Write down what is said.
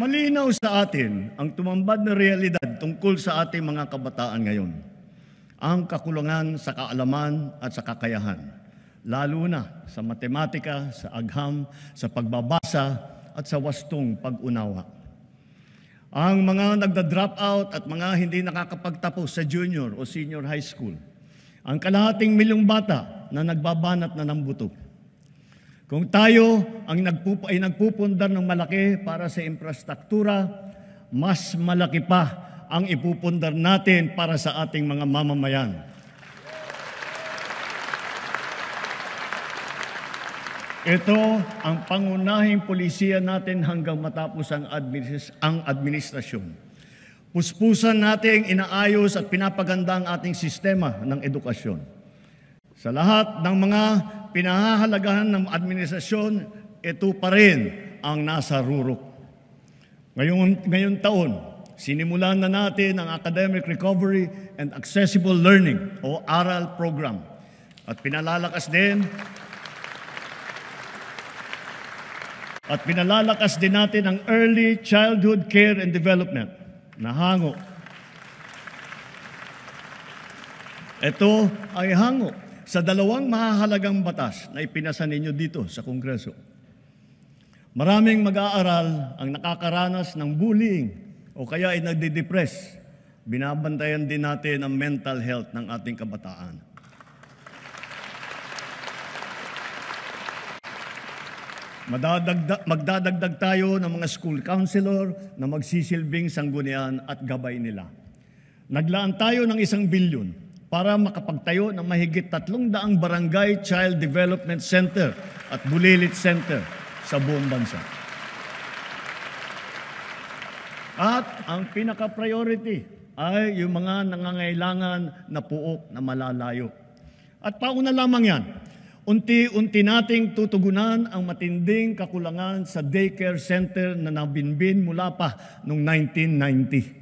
Malinaw sa atin ang tumambad na realidad tungkol sa ating mga kabataan ngayon. Ang kakulangan sa kaalaman at sa kakayahan, lalo na sa matematika, sa agham, sa pagbabasa at sa wastong pag-unawa. Ang mga nagda-drop out at mga hindi nakakapagtapos sa junior o senior high school. Ang kalahating milyong bata na nagbabanat na ng buto. Kung tayo ay nagpupundar ng malaki para sa infrastruktura, mas malaki pa ang ipupundar natin para sa ating mga mamamayan. Ito ang pangunahing polisiya natin hanggang matapos ang administrasyon. Puspusan nating inaayos at pinapaganda ang ating sistema ng edukasyon. Sa lahat ng mga pinahahalagahan ng administrasyon, ito pa rin ang nasa rurok. Ngayong taon, sinimulan na natin ang Academic Recovery and Accessible Learning o ARAL program. At pinalalakas din natin ang Early Childhood Care and Development na hango. Ito ay hango sa dalawang mahahalagang batas na ipinasa ninyo dito sa Kongreso. Maraming mag-aaral ang nakakaranas ng bullying o kaya ay nagde-depress. Binabantayan din natin ang mental health ng ating kabataan. Magdadagdag tayo ng mga school counselor na magsisilbing sanggunian at gabay nila. Naglaan tayo ng 1 bilyon para makapagtayo ng mahigit 300 barangay child development center at bulilit center sa buong bansa. At ang pinaka-priority ay yung mga nangangailangan na puok na malalayo. At pauna lamang yan, unti-unti nating tutugunan ang matinding kakulangan sa daycare center na nabinbin mula pa noong 1990.